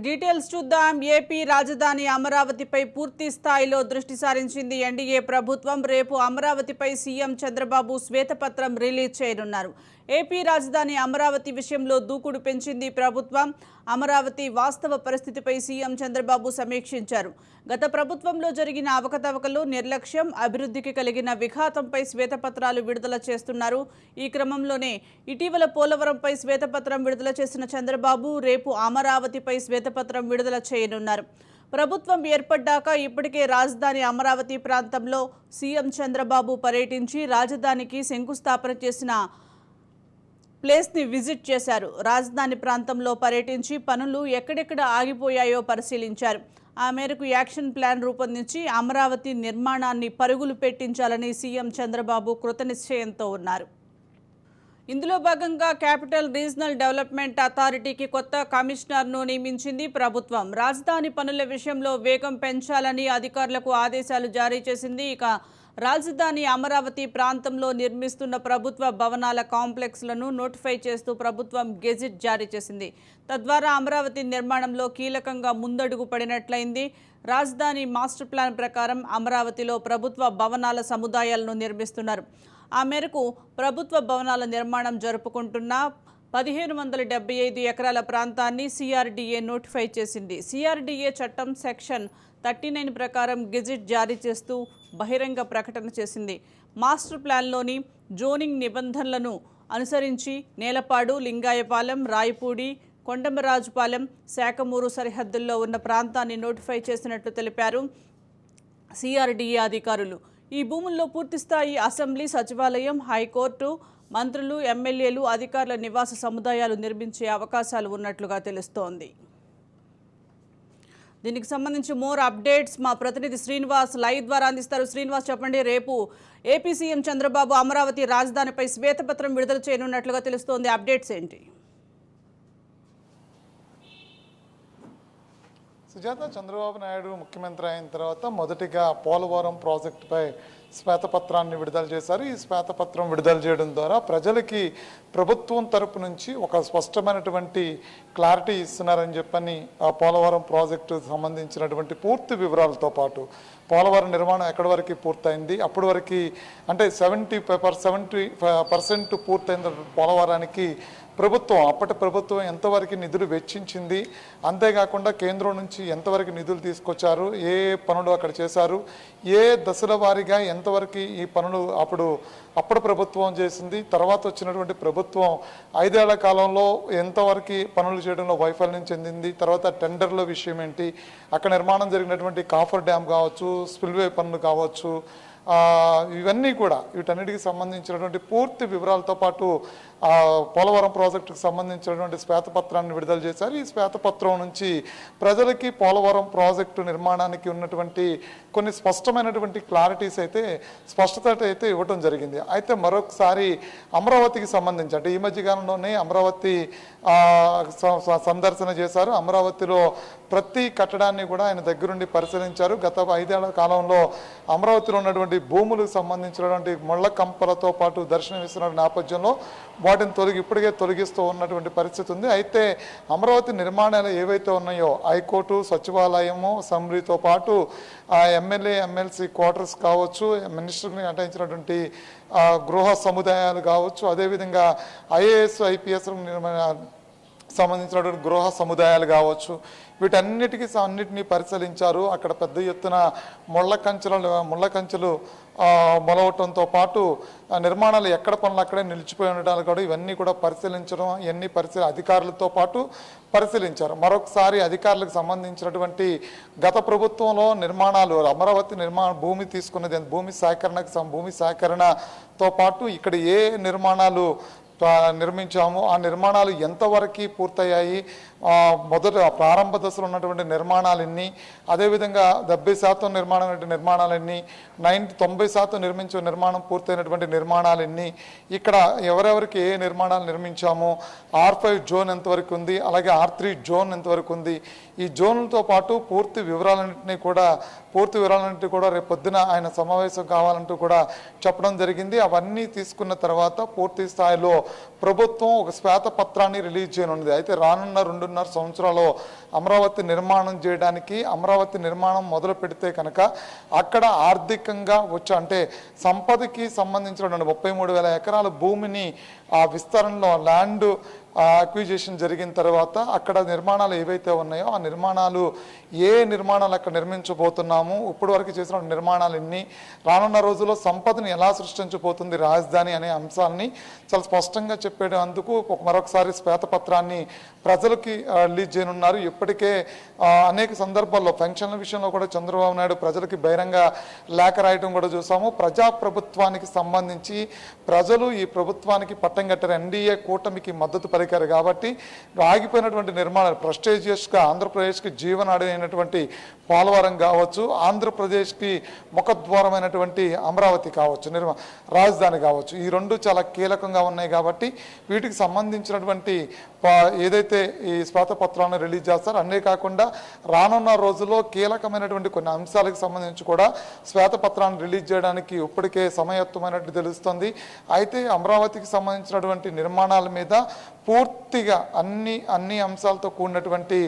Details చూద్దాం. AP రాజధాని అమరావతిపై పూర్తి స్థాయిలో దృష్టి సారించింది ఎన్డీఏ ప్రభుత్వం. రేపు అమరావతిపై సీఎం చంద్రబాబు శ్వేతపత్రం రిలీజ్ చేయనున్నారు. ఏపీ రాజధాని అమరావతి విషయంలో దూకుడు పెంచింది ప్రభుత్వం. అమరావతి వాస్తవ పరిస్థితిపై సీఎం చంద్రబాబు సమీక్షించారు. గత ప్రభుత్వంలో జరిగిన అవకతవకలు, నిర్లక్ష్యం, అభివృద్ధికి కలిగిన విఘాతంపై శ్వేతపత్రాలు విడుదల చేస్తున్నారు. ఈ క్రమంలోనే ఇటీవల పోలవరంపై శ్వేతపత్రం విడుదల చేసిన చంద్రబాబు రేపు అమరావతిపై శ్వేతపత్రం విడుదల చేయనున్నారు. ప్రభుత్వం ఏర్పడ్డాక ఇప్పటికే రాజధాని అమరావతి ప్రాంతంలో సీఎం చంద్రబాబు పర్యటించి రాజధానికి శంకుస్థాపన చేసిన ప్లేస్ని విజిట్ చేశారు. రాజధాని ప్రాంతంలో పర్యటించి పనులు ఎక్కడెక్కడ ఆగిపోయాయో పరిశీలించారు. ఆ మేరకు యాక్షన్ ప్లాన్ రూపొందించి అమరావతి నిర్మాణాన్ని పరుగులు పెట్టించాలని సీఎం చంద్రబాబు కృతనిశ్చయంతో ఉన్నారు. ఇందులో భాగంగా క్యాపిటల్ రీజనల్ డెవలప్మెంట్ అథారిటీకి కొత్త కమిషనర్ను నియమించింది ప్రభుత్వం. రాజధాని పనుల విషయంలో వేగం పెంచాలని అధికారులకు ఆదేశాలు జారీ చేసింది. ఇక రాజధాని అమరావతి ప్రాంతంలో నిర్మిస్తున్న ప్రభుత్వ భవనాల కాంప్లెక్స్లను నోటిఫై చేస్తూ ప్రభుత్వం గెజిట్ జారీ చేసింది. తద్వారా అమరావతి నిర్మాణంలో కీలకంగా ముందడుగు పడినట్లయింది. రాజధాని మాస్టర్ ప్లాన్ ప్రకారం అమరావతిలో ప్రభుత్వ భవనాల సముదాయాలను నిర్మిస్తున్నారు. ఆ మేరకు ప్రభుత్వ భవనాల నిర్మాణం జరుపుకుంటున్న 1575 ఎకరాల ప్రాంతాన్ని సిఆర్డీఏ నోటిఫై చేసింది. సిఆర్డీఏ చట్టం సెక్షన్ 39 ప్రకారం గెజిట్ జారీ చేస్తూ బహిరంగ ప్రకటన చేసింది. మాస్టర్ ప్లాన్లోని జోనింగ్ నిబంధనలను అనుసరించి నేలపాడు, లింగాయపాలెం, రాయపూడి, కొండమరాజుపాలెం, శాఖమూరు సరిహద్దుల్లో ఉన్న ప్రాంతాన్ని నోటిఫై చేసినట్లు తెలిపారు సిఆర్డీఏ అధికారులు. ఈ భూముల్లో పూర్తిస్థాయి అసెంబ్లీ, సచివాలయం, హైకోర్టు, మంత్రులు, ఎమ్మెల్యేలు, అధికారుల నివాస సముదాయాలు నిర్మించే అవకాశాలు ఉన్నట్లుగా తెలుస్తోంది. దీనికి సంబంధించి మోర్ అప్డేట్స్ మా ప్రతినిధి శ్రీనివాస్ లైవ్ ద్వారా అందిస్తారు. శ్రీనివాస్, చెప్పండి, రేపు ఏపీ సీఎం చంద్రబాబు అమరావతి రాజధానిపై శ్వేతపత్రం విడుదల చేయనున్నట్లుగా తెలుస్తోంది. అప్డేట్స్ ఏంటి? సుజాత, చంద్రబాబు నాయుడు ముఖ్యమంత్రి అయిన తర్వాత మొదటిగా పోలవరం ప్రాజెక్టుపై శ్వేతపత్రాన్ని విడుదల చేశారు. ఈ శ్వేతపత్రం విడుదల చేయడం ద్వారా ప్రజలకి ప్రభుత్వం తరపు నుంచి ఒక స్పష్టమైనటువంటి క్లారిటీ ఇస్తున్నారని చెప్పని ఆ పోలవరం ప్రాజెక్టు సంబంధించినటువంటి పూర్తి వివరాలతో పాటు పోలవరం నిర్మాణం ఎక్కడి వరకు పూర్తయింది, అప్పటి వరకు అంటే 70% పూర్తయిన పోలవరానికి అప్పటి ప్రభుత్వం ఎంతవరకు నిధులు వెచ్చించింది, అంతేకాకుండా కేంద్రం నుంచి ఎంతవరకు నిధులు తీసుకొచ్చారు, ఏ పనులు అక్కడ చేశారు, ఏ దశల వారీగా ఎంతవరకు ఈ పనులు అప్పటి ప్రభుత్వం చేసింది, తర్వాత వచ్చినటువంటి ప్రభుత్వం 5 ఏళ్ల కాలంలో ఎంతవరకు పనులు చేయడంలో వైఫల్యం చెందింది, తర్వాత టెండర్ల విషయం ఏంటి, అక్కడ నిర్మాణం జరిగినటువంటి కాఫర్ డ్యామ్ కావచ్చు, స్పిల్వే పనులు కావచ్చు, ఇవన్నీ కూడా వీటన్నిటికి సంబంధించినటువంటి పూర్తి వివరాలతో పాటు పోలవరం ప్రాజెక్టుకు సంబంధించినటువంటి శ్వేతపత్రాన్ని విడుదల చేశారు. ఈ శ్వేతపత్రం నుంచి ప్రజలకి పోలవరం ప్రాజెక్టు నిర్మాణానికి ఉన్నటువంటి కొన్ని స్పష్టమైనటువంటి క్లారిటీస్ అయితే స్పష్టత అయితే ఇవ్వటం జరిగింది. అయితే మరొకసారి అమరావతికి సంబంధించి అంటే ఈ మధ్యకాలంలోనే అమరావతి సందర్శన చేశారు. అమరావతిలో ప్రతి కట్టడాన్ని కూడా ఆయన దగ్గరుండి పరిశీలించారు. గత 5 ఏళ్ల కాలంలో అమరావతిలో ఉన్నటువంటి భూములకు సంబంధించినటువంటి ముళ్ళ కంపలతో పాటు దర్శనమిస్తున్న నేపథ్యంలో వాటిని ఇప్పటికే తొలగిస్తూ ఉన్నటువంటి పరిస్థితి ఉంది. అయితే అమరావతి నిర్మాణాలు ఏవైతే ఉన్నాయో హైకోర్టు, సచివాలయము, అసెంబ్లీతో పాటు ఎమ్మెల్యే, ఎమ్మెల్సీ క్వార్టర్స్ కావచ్చు, మినిస్టర్ని కేటాయించినటువంటి గృహ సముదాయాలు కావచ్చు, అదేవిధంగా ఐఏఎస్, ఐపీఎస్ సంబంధించినటువంటి గృహ సముదాయాలు కావచ్చు, అన్నిటినీ పరిశీలించారు. అక్కడ పెద్ద ఎత్తున ముళ్ళ కంచెలు మొలవటంతో పాటు నిర్మాణాలు ఎక్కడ పనులు అక్కడే నిలిచిపోయి ఉండటాలు కూడా ఇవన్నీ కూడా పరిశీలించడం, ఇవన్నీ అధికారులతో పాటు పరిశీలించారు. మరొకసారి అధికారులకు సంబంధించినటువంటి గత ప్రభుత్వంలో నిర్మాణాలు అమరావతి భూమి తీసుకున్నది భూమి సేకరణతో పాటు ఇక్కడ ఏ నిర్మాణాలు నిర్మించాము, ఆ నిర్మాణాలు ఎంతవరకు పూర్తయ్యాయి, ప్రారంభ దశలో ఉన్నటువంటి నిర్మాణాలు ఎన్ని, అదేవిధంగా 70% నిర్మాణాలు ఎన్ని, 90% నిర్మించిన నిర్మాణం పూర్తయినటువంటి నిర్మాణాలు ఎన్ని, ఇక్కడ ఎవరెవరికి ఏ నిర్మాణాలు నిర్మించాము, R5 జోన్ ఎంతవరకు ఉంది, అలాగే R3 జోన్ ఎంతవరకు ఉంది, ఈ జోన్లతో పాటు పూర్తి వివరాలన్నింటినీ కూడా రేపు పొద్దున ఆయన సమావేశం కావాలంటూ కూడా చెప్పడం జరిగింది. అవన్నీ తీసుకున్న తర్వాత పూర్తి స్థాయిలో ప్రభుత్వం ఒక శ్వేతపత్రాన్ని రిలీజ్ చేయనున్నది. అయితే రానున్న 2 2.5 సంవత్సరాలు అమరావతి నిర్మాణం చేయడానికి, అమరావతి నిర్మాణం మొదలు పెడితే కనుక అక్కడ ఆర్థికంగా అంటే సంపదకి సంబంధించిన 33,000 ఎకరాల భూమిని ఆ విస్తరణలో ల్యాండ్ అక్విజిషన్ జరిగిన తర్వాత అక్కడ నిర్మాణాలు ఏవైతే ఉన్నాయో ఆ నిర్మాణాలు అక్కడ నిర్మించబోతున్నాము, ఇప్పటి వరకు చేసిన నిర్మాణాలు ఎన్ని, రానున్న రోజుల్లో సంపదను ఎలా సృష్టించబోతుంది రాజధాని అనే అంశాలని చాలా స్పష్టంగా చెప్పేందుకు మరొకసారి శ్వేతపత్రాన్ని ప్రజలకి రిలీజ్ చేయనున్నారు. ఇప్పటికే అనేక సందర్భాల్లో పెన్షన్ల విషయంలో కూడా చంద్రబాబు నాయుడు ప్రజలకి బహిరంగ లేఖ రాయడం కూడా చూసాము. ప్రజాప్రభుత్వానికి సంబంధించి ప్రజలు ఈ ప్రభుత్వానికి పట్టం కట్టారు, ఎన్డీఏ కూటమికి మద్దతు పలికారు కాబట్టి ఆగిపోయినటువంటి నిర్మాణాలు ప్రెస్టీజియస్గా ఆంధ్రప్రదేశ్కి జీవనాడి అయినటువంటి పోలవరం కావచ్చు, ఆంధ్రప్రదేశ్కి ముఖద్వారమైనటువంటి అమరావతి కావచ్చు, రాజధాని కావచ్చు, ఈ రెండు చాలా కీలకంగా ఉన్నాయి కాబట్టి వీటికి సంబంధించినటువంటి ఏదైతే ఈ శ్వేతపత్రాలను రిలీజ్ చేస్తారో అన్నీ కాకుండా రానున్న రోజుల్లో కీలకమైనటువంటి కొన్ని అంశాలకు సంబంధించి కూడా శ్వేతపత్రాన్ని రిలీజ్ చేయడానికి ఇప్పటికే సమయత్వమైనట్టు తెలుస్తుంది. అయితే అమరావతికి సంబంధించినటువంటి నిర్మాణాల మీద పూర్తిగా అన్ని అంశాలతో కూడినటువంటి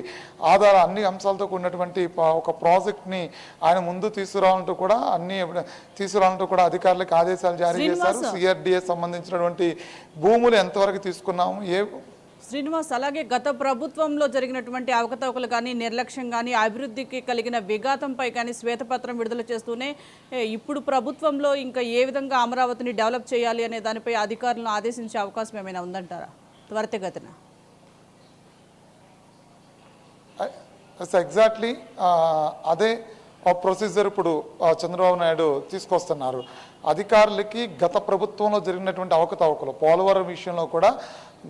అన్ని అంశాలతో కూడినటువంటి ఒక ప్రాజెక్ట్ని ఆయన ముందు తీసుకురావాలంటూ కూడా అధికారులకు ఆదేశాలు జారీ చేశారు. సిఆర్డీఏ సంబంధించినటువంటి భూములు ఎంతవరకు తీసుకున్నాము శ్రీనివాస్, అలాగే గత ప్రభుత్వంలో జరిగినటువంటి అవకతవకలు కానీ, నిర్లక్ష్యం కానీ, అభివృద్ధికి కలిగిన విఘాతంపై కానీ శ్వేతపత్రం విడుదల చేస్తూనే ఇప్పుడు ప్రభుత్వంలో ఇంకా ఏ విధంగా అమరావతిని డెవలప్ చేయాలి అనే దానిపై అధికారులను ఆదేశించే అవకాశం ఏమైనా ఉందంటారా త్వరితగతిన? ఎగ్జాక్ట్లీ అదే ప్రొసీజర్ ఇప్పుడు చంద్రబాబు నాయుడు తీసుకొస్తున్నారు. అధికారులకి గత ప్రభుత్వంలో జరిగినటువంటి అవకతవకలు పోలవరం విషయంలో కూడా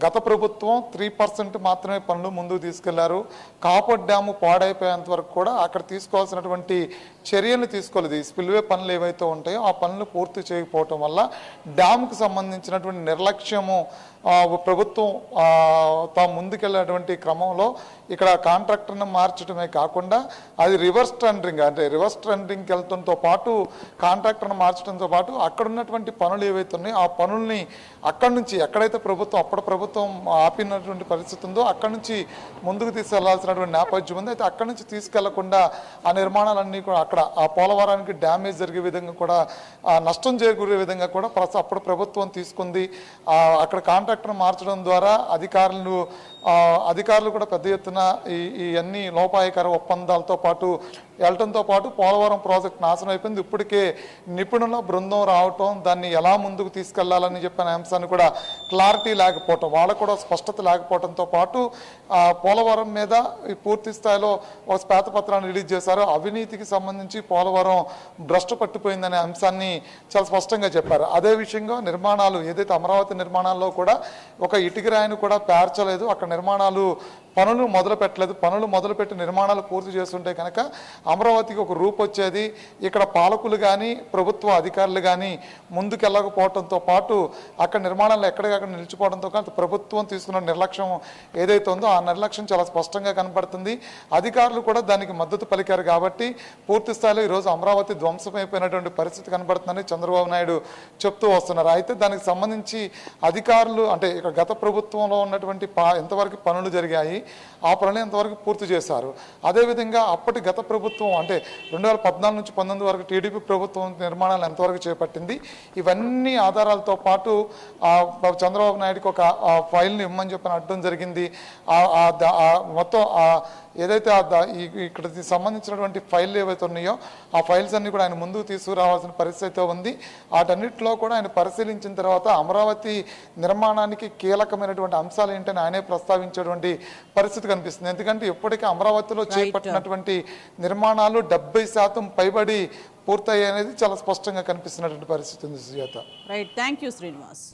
గత ప్రభుత్వం 3% మాత్రమే పనులు ముందుకు తీసుకెళ్లారు. కాపర్ డ్యాము పాడైపోయేంత వరకు కూడా అక్కడ తీసుకోవాల్సినటువంటి చర్యలు తీసుకోలేదు. ఈ స్పిల్వే పనులు ఏవైతే ఉంటాయో ఆ పనులు పూర్తి చేయకపోవటం వల్ల డ్యాముకు సంబంధించినటువంటి నిర్లక్ష్యము ప్రభుత్వం తాము ముందుకెళ్ళేటువంటి క్రమంలో ఇక్కడ కాంట్రాక్టర్ని మార్చడమే కాకుండా అది రివర్స్ టెండరింగ్కి వెళ్తుంతో పాటు కాంట్రాక్టర్ని మార్చడంతో పాటు అక్కడ ఉన్నటువంటి పనులు ఏవైతే ఉన్నాయో ఆ పనుల్ని అక్కడి నుంచి ఎక్కడైతే ప్రభుత్వం ఆపినటువంటి పరిస్థితి ఉందో అక్కడి నుంచి ముందుకు తీసుకెళ్లాల్సినటువంటి నేపథ్యం ఉంది. అయితే అక్కడి నుంచి తీసుకెళ్లకుండా ఆ నిర్మాణాలన్నీ కూడా అక్కడ ఆ పోలవరానికి డ్యామేజ్ జరిగే విధంగా కూడా నష్టం చేకూరే విధంగా కూడా అప్పుడు ప్రభుత్వం తీసుకుంది. అక్కడ కాంట్రాక్టర్ మార్చడం ద్వారా అధికారులు కూడా పెద్ద ఎత్తున ఈ అన్ని లోపాయకర ఒప్పందాలతో పాటు వెళ్ళటంతో పాటు పోలవరం ప్రాజెక్ట్ నాశనం అయిపోయింది. ఇప్పటికే నిపుణుల బృందం రావటం, దాన్ని ఎలా ముందుకు తీసుకెళ్లాలని చెప్పిన అంశాన్ని కూడా క్లారిటీ లేకపోవటం, వాళ్ళకు కూడా స్పష్టత లేకపోవడంతో పాటు పోలవరం మీద పూర్తి స్థాయిలో ఒక శ్వేతపత్రాన్ని రిలీజ్ చేశారు. అవినీతికి సంబంధించి పోలవరం భ్రష్టు పట్టిపోయిందనే అంశాన్ని చాలా స్పష్టంగా చెప్పారు. అదే విషయంగా నిర్మాణాలు ఏదైతే అమరావతి నిర్మాణాల్లో కూడా ఒక ఇటుక రాయిని కూడా పేర్చలేదు, అక్కడ పనులు మొదలుపెట్టలేదు. పనులు మొదలుపెట్టి నిర్మాణాలు పూర్తి చేస్తుంటే కనుక అమరావతికి ఒక రూపు వచ్చేది. ఇక్కడ పాలకులు కానీ ప్రభుత్వ అధికారులు కానీ ముందుకెళ్ళకపోవడంతో పాటు అక్కడ నిర్మాణాలు ఎక్కడికక్కడ నిలిచిపోవడంతో కానీ ప్రభుత్వం తీసుకున్న నిర్లక్ష్యం ఏదైతే ఉందో ఆ నిర్లక్ష్యం చాలా స్పష్టంగా కనపడుతుంది. అధికారులు కూడా దానికి మద్దతు పలికారు కాబట్టి పూర్తి స్థాయిలో ఈరోజు అమరావతి ధ్వంసమైపోయినటువంటి పరిస్థితి కనబడుతుందని చంద్రబాబు నాయుడు చెప్తూ వస్తున్నారు. అయితే దానికి సంబంధించి అధికారులు అంటే ఇక్కడ గత ప్రభుత్వంలో ఉన్నటువంటి ఎంతవరకు పనులు జరిగాయి, ఆ పనులు ఎంతవరకు పూర్తి చేశారు, అదేవిధంగా అప్పటి గత ప్రభుత్వం అంటే 2014 నుంచి 19 వరకు టీడీపీ ప్రభుత్వం నిర్మాణాలు ఎంతవరకు చేపట్టింది, ఇవన్నీ ఆధారాలతో పాటు చంద్రబాబు నాయుడుకి ఒక ఫైల్ని ఇవ్వమని చెప్పని అడ్డం జరిగింది. మొత్తం ఏదైతే ఇక్కడ సంబంధించినటువంటి ఫైల్ ఏవైతే ఉన్నాయో ఆ ఫైల్స్ అన్ని కూడా ఆయన ముందుకు తీసుకురావాల్సిన పరిస్థితి ఉంది. వాటన్నిటిలో కూడా ఆయన పరిశీలించిన తర్వాత అమరావతి నిర్మాణానికి కీలకమైనటువంటి అంశాలు ఏంటని ఆయనే ప్రస్తావించేటువంటి పరిస్థితి కనిపిస్తుంది. ఎందుకంటే ఇప్పటికీ అమరావతిలో చేపట్టినటువంటి నిర్మాణాలు 70% పైబడి పూర్తయ్యాయి అనేది చాలా స్పష్టంగా కనిపిస్తున్నటువంటి పరిస్థితి ఉంది. Sujatha. Right, thank you Srinivas.